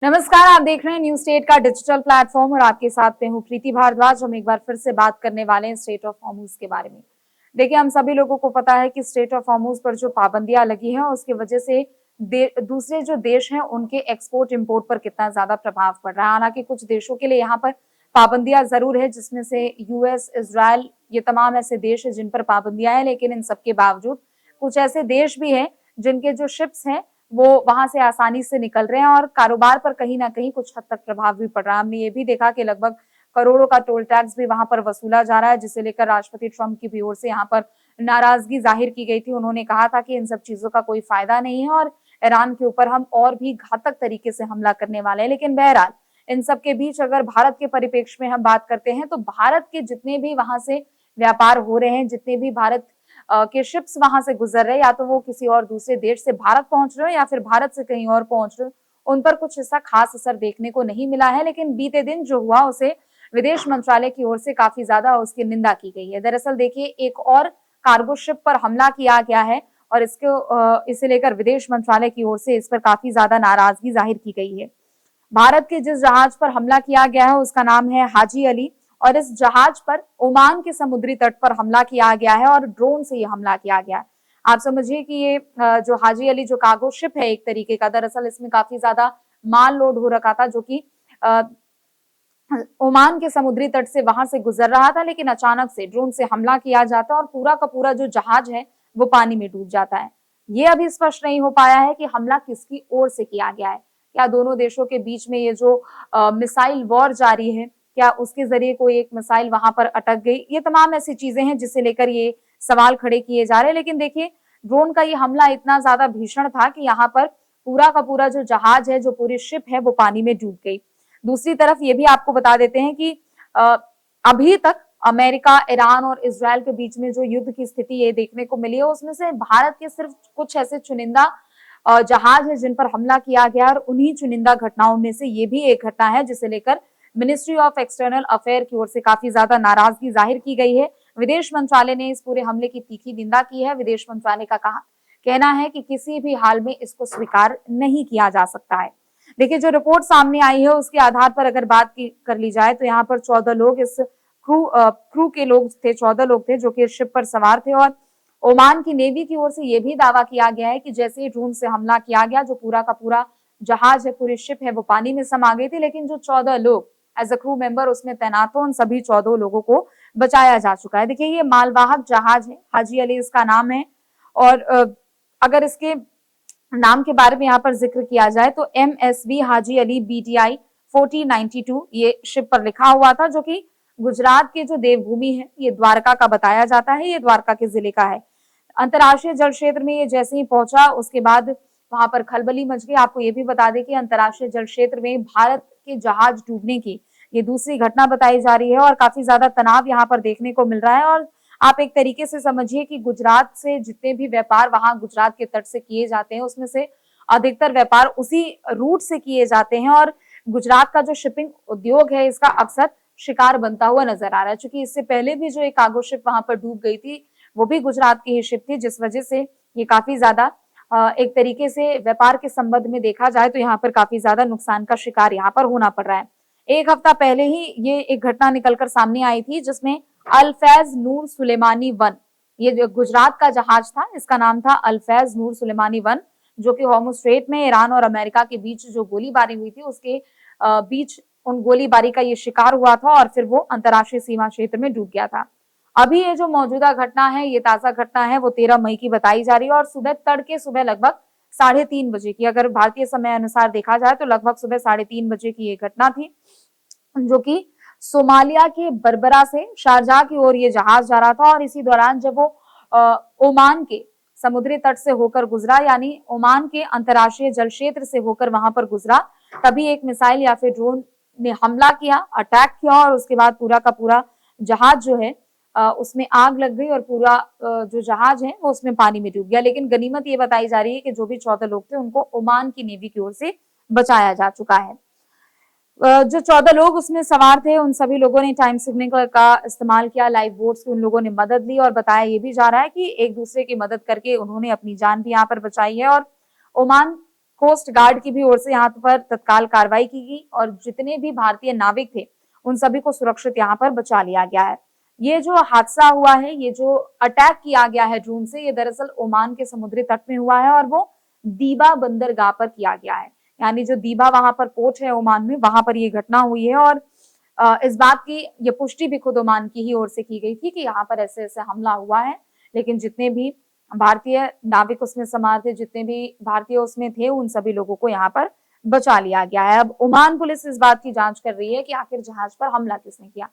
नमस्कार, आप देख रहे हैं न्यूज स्टेट का डिजिटल प्लेटफॉर्म और आपके साथ में हूँ प्रीति भारद्वाज। हम एक बार फिर से बात करने वाले हैं स्ट्रेट ऑफ हॉर्मुज के बारे में। देखिए, हम सभी लोगों को पता है कि स्ट्रेट ऑफ हॉर्मुज पर जो पाबंदियां लगी हैं उसकी वजह से दूसरे जो देश हैं उनके एक्सपोर्ट इंपोर्ट पर कितना ज्यादा प्रभाव पड़ रहा है। हालांकि कुछ देशों के लिए यहाँ पर पाबंदियां जरूर है, जिसमें से यूएस, इजराइल, ये तमाम ऐसे देश है जिन पर पाबंदियां हैं, लेकिन इन सबके बावजूद कुछ ऐसे देश भी हैं जिनके जो शिप्स हैं वो वहां से आसानी से निकल रहे हैं और कारोबार पर कहीं ना कहीं कुछ हद तक प्रभाव भी पड़ रहा है। हमने ये भी देखा कि लगभग करोड़ों का टोल टैक्स भी वहां पर वसूला जा रहा है, जिसे लेकर राष्ट्रपति ट्रंप की भी ओर से यहाँ पर नाराजगी जाहिर की गई थी। उन्होंने कहा था कि इन सब चीजों का कोई फायदा नहीं है और ईरान के ऊपर हम और भी घातक तरीके से हमला करने वाले हैं। लेकिन बहरहाल, इन सब के बीच अगर भारत के परिप्रेक्ष्य में हम बात करते हैं तो भारत के जितने भी वहां से व्यापार हो रहे हैं, जितने भी भारत के शिप्स वहां से गुजर रहे, या तो वो किसी और दूसरे देश से भारत पहुंच रहे हो या फिर भारत से कहीं और पहुंच रहे हो, उन पर कुछ ऐसा खास असर देखने को नहीं मिला है। लेकिन बीते दिन जो हुआ उसे विदेश मंत्रालय की ओर से काफी ज्यादा उसकी निंदा की गई है। दरअसल देखिए, एक और कार्गो शिप पर हमला किया गया है और इसे लेकर विदेश मंत्रालय की ओर से इस पर काफी ज्यादा नाराजगी जाहिर की गई है। भारत के जिस जहाज पर हमला किया गया है उसका नाम है हाजी अली और इस जहाज पर ओमान के समुद्री तट पर हमला किया गया है और ड्रोन से ये हमला किया गया है। आप समझिए कि ये जो हाजी अली जो कार्गो शिप है एक तरीके का, दरअसल इसमें काफी ज्यादा माल लोड हो रखा था जो कि ओमान के समुद्री तट से वहां से गुजर रहा था, लेकिन अचानक से ड्रोन से हमला किया जाता है और पूरा का पूरा जो जहाज है वो पानी में डूब जाता है। ये अभी स्पष्ट नहीं हो पाया है कि हमला किसकी ओर से किया गया है। क्या दोनों देशों के बीच में ये जो मिसाइल वॉर जारी है, क्या उसके जरिए कोई एक मिसाइल वहां पर अटक गई? ये तमाम ऐसी चीजें हैं जिसे लेकर ये सवाल खड़े किए जा रहे हैं। लेकिन देखिए, ड्रोन का ये हमला इतना ज्यादा भीषण था कि यहाँ पर पूरा का पूरा जो जहाज है, जो पूरी शिप है, वो पानी में डूब गई। दूसरी तरफ ये भी आपको बता देते हैं कि अभी तक अमेरिका, ईरान और इजराइल के बीच में जो युद्ध की स्थिति ये देखने को मिली है, उसमें से भारत के सिर्फ कुछ ऐसे चुनिंदा जहाज है जिन पर हमला किया गया और उन्हीं चुनिंदा घटनाओं में से ये भी एक घटना है जिसे लेकर मिनिस्ट्री ऑफ एक्सटर्नल अफेयर की ओर से काफी ज्यादा नाराजगी जाहिर की गई है। विदेश मंत्रालय ने इस पूरे हमले की तीखी निंदा की है। विदेश मंत्रालय का कहना है कि किसी भी हाल में इसको स्वीकार नहीं किया जा सकता है। देखिए, जो रिपोर्ट सामने आई है उसके आधार पर अगर कर ली जाए तो यहाँ पर 14 लोग इस क्रू के लोग थे, 14 लोग थे जो कि इस शिप पर सवार थे और ओमान की नेवी की ओर से यह भी दावा किया गया है कि जैसे ही ड्रोन से हमला किया गया, जो पूरा का पूरा जहाज है, पूरी शिप है, वो पानी में समा गई थी। लेकिन जो 14 लोग एज अ क्रू मेंबर उसमें तैनात हो, उन सभी 14 लोगों को बचाया जा चुका है। देखिए, ये मालवाहक जहाज है, हाजी अली इसका नाम है और अगर इसके नाम के बारे में यहाँ पर जिक्र किया जाए तो MSV हाजी अली BTI 4092 ये शिप पर लिखा हुआ था, जो कि गुजरात के जो देवभूमि है, ये द्वारका का बताया जाता है, ये द्वारका के जिले का है। अंतर्राष्ट्रीय जल क्षेत्र में ये जैसे ही पहुंचा उसके बाद वहां पर खलबली मच गई। आपको ये भी बता दें कि अंतर्राष्ट्रीय जल क्षेत्र में भारत के जहाज डूबने की ये दूसरी घटना बताई जा रही है और काफी ज्यादा तनाव यहाँ पर देखने को मिल रहा है। और आप एक तरीके से समझिए कि गुजरात से जितने भी व्यापार वहां गुजरात के तट से किए जाते हैं उसमें से अधिकतर व्यापार उसी रूट से किए जाते हैं और गुजरात का जो शिपिंग उद्योग है इसका अक्सर शिकार बनता हुआ नजर आ रहा है। चूंकि इससे पहले भी जो एक कार्गो शिप वहां पर डूब गई थी वो भी गुजरात की ही शिप थी, जिस वजह से ये काफी ज्यादा एक तरीके से व्यापार के संबंध में देखा जाए तो यहाँ पर काफी ज्यादा नुकसान का शिकार यहाँ पर होना पड़ रहा है। एक हफ्ता पहले ही ये एक घटना निकलकर सामने आई थी जिसमें अल्फैज नूर सुलेमानी 1, ये जो गुजरात का जहाज था इसका नाम था अल्फैज नूर सुलेमानी 1, जो कि हॉर्मुज स्ट्रेट में ईरान और अमेरिका के बीच जो गोलीबारी हुई थी उसके बीच उन गोलीबारी का ये शिकार हुआ था और फिर वो अंतर्राष्ट्रीय सीमा क्षेत्र में डूब गया था। अभी ये जो मौजूदा घटना है, ये ताजा घटना है, वो 13 मई की बताई जा रही है और सुबह लगभग 3:30 बजे की, अगर भारतीय समय अनुसार देखा जाए तो लगभग सुबह 3:30 बजे की ये घटना थी, जो कि सोमालिया के बरबरा से शारजाह की ओर ये जहाज जा रहा था और इसी दौरान जब वो ओमान के समुद्री तट से होकर गुजरा, यानी ओमान के अंतर्राष्ट्रीय जल क्षेत्र से होकर वहां पर गुजरा, तभी एक मिसाइल या फिर ड्रोन ने हमला किया, अटैक किया और उसके बाद पूरा का पूरा जहाज जो है उसमें आग लग गई और पूरा जो जहाज है वो उसमें पानी में डूब गया। लेकिन गनीमत ये बताई जा रही है कि जो भी 14 लोग थे उनको ओमान की नेवी की ओर से बचाया जा चुका है। जो 14 लोग उसमें सवार थे उन सभी लोगों ने टाइम सिग्नल का इस्तेमाल किया, लाइफ बोट्स की उन लोगों ने मदद ली और बताया ये भी जा रहा है कि एक दूसरे की मदद करके उन्होंने अपनी जान भी यहाँ पर बचाई है। और ओमान कोस्ट गार्ड की भी ओर से यहाँ पर तत्काल कार्रवाई की गई और जितने भी भारतीय नाविक थे उन सभी को सुरक्षित यहाँ पर बचा लिया गया है। ये जो हादसा हुआ है, ये जो अटैक किया गया है ड्रोन से, ये दरअसल ओमान के समुद्री तट में हुआ है और वो दीबा बंदरगाह पर किया गया है। यानी जो दीबा वहां पर पोर्ट है ओमान में, वहां पर ये घटना हुई है और इस बात की ये पुष्टि भी खुद ओमान की ही ओर से की गई थी कि यहाँ पर ऐसे ऐसे हमला हुआ है। लेकिन जितने भी भारतीय नाविक उसमें सवार थे, जितने भी भारतीय उसमें थे, उन सभी लोगों को यहाँ पर बचा लिया गया है। अब ओमान पुलिस इस बात की जांच कर रही है कि आखिर जहाज पर हमला किसने किया,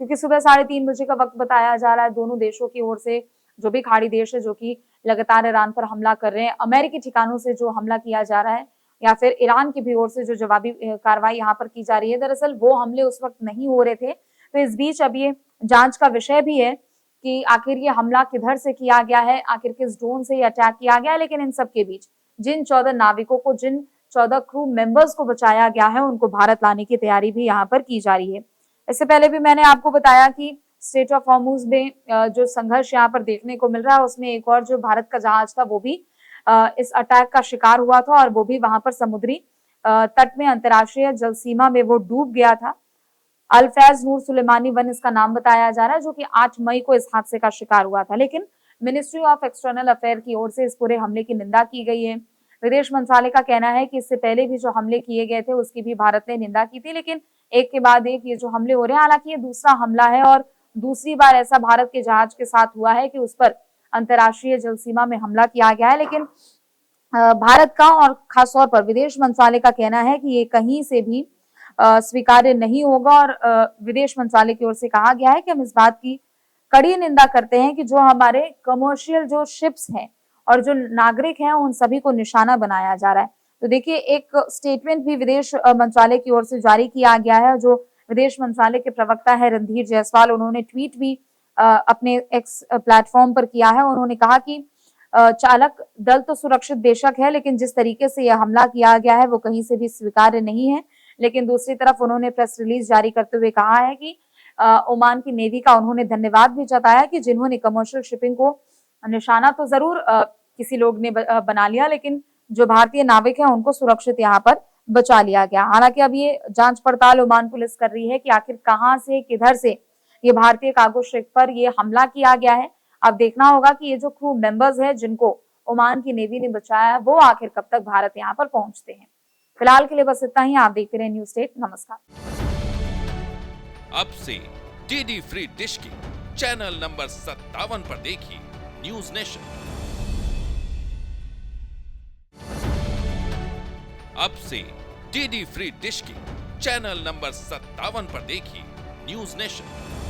क्योंकि सुबह 3:30 बजे का वक्त बताया जा रहा है। दोनों देशों की ओर से जो भी खाड़ी देश है जो कि लगातार ईरान पर हमला कर रहे हैं, अमेरिकी ठिकानों से जो हमला किया जा रहा है या फिर ईरान की भी ओर से जो जवाबी कार्रवाई यहाँ पर की जा रही है, दरअसल वो हमले उस वक्त नहीं हो रहे थे। तो इस बीच अब ये जांच का विषय भी है कि आखिर ये हमला किधर से किया गया है, आखिर किस ड्रोन से ये अटैक किया गया है। लेकिन इन सब के बीच जिन 14 नाविकों को, जिन 14 क्रू मेंबर्स को बचाया गया है, उनको भारत लाने की तैयारी भी यहाँ पर की जा रही है। इससे पहले भी मैंने आपको बताया कि स्ट्रेट ऑफ हॉर्मुज में जो संघर्ष यहाँ पर देखने को मिल रहा है, उसमें एक और जो भारत का जहाज था वो भी इस अटैक का शिकार हुआ था और वो भी वहां पर समुद्री तट में अंतर्राष्ट्रीय जल सीमा में वो डूब गया था। अल-फैज नूर सुलेमानी वन इसका नाम बताया जा रहा है, जो कि 8 मई को इस हादसे का शिकार हुआ था। लेकिन मिनिस्ट्री ऑफ एक्सटर्नल अफेयर की ओर से इस पूरे हमले की निंदा की गई है। विदेश मंत्रालय का कहना है कि इससे पहले भी जो हमले किए गए थे उसकी भी भारत ने निंदा की थी, लेकिन एक के बाद एक ये जो हमले हो रहे हैं, हालांकि ये दूसरा हमला है और दूसरी बार ऐसा भारत के जहाज के साथ हुआ है कि उस पर अंतर्राष्ट्रीय जल सीमा में हमला किया गया है। लेकिन भारत का और खासतौर पर विदेश मंत्रालय का कहना है कि ये कहीं से भी स्वीकार्य नहीं होगा और विदेश मंत्रालय की ओर से कहा गया है कि हम इस बात की कड़ी निंदा करते हैं कि जो हमारे कमर्शियल जो शिप्स हैं और जो नागरिक हैं उन सभी को निशाना बनाया जा रहा है। तो देखिए, एक स्टेटमेंट भी विदेश मंत्रालय की ओर से जारी किया गया है। जो विदेश मंत्रालय के प्रवक्ता है रणधीर जायसवाल, उन्होंने ट्वीट भी अपने एक्स प्लेटफॉर्म पर किया है। उन्होंने कहा कि चालक दल तो सुरक्षित बेशक है, लेकिन जिस तरीके से यह हमला किया गया है वो कहीं से भी स्वीकार्य नहीं है। लेकिन दूसरी तरफ उन्होंने प्रेस रिलीज जारी करते हुए कहा है कि ओमान की नेवी का उन्होंने धन्यवाद भी जताया कि जिन्होंने कमर्शियल शिपिंग को निशाना तो जरूर किसी लोग ने बना लिया, लेकिन जो भारतीय नाविक हैं उनको सुरक्षित यहाँ पर बचा लिया गया। हालांकि अब ये जांच पड़ताल ओमान पुलिस कर रही है कि आखिर कहां से, किधर से ये भारतीय कार्गो शिप पर ये हमला किया गया है। अब देखना होगा कि ये जो क्रू मेंबर्स है जिनको ओमान की नेवी ने बचाया है, वो आखिर कब तक भारत यहाँ पर पहुंचते हैं। फिलहाल के लिए बस इतना ही। आप देखते रहे न्यूज स्टेट। नमस्कार। अब से डीडी फ्री डिश की चैनल नंबर 57 पर देखिए न्यूज नेशन। अब से डीडी फ्री डिश की चैनल नंबर 57 पर देखिए न्यूज नेशन।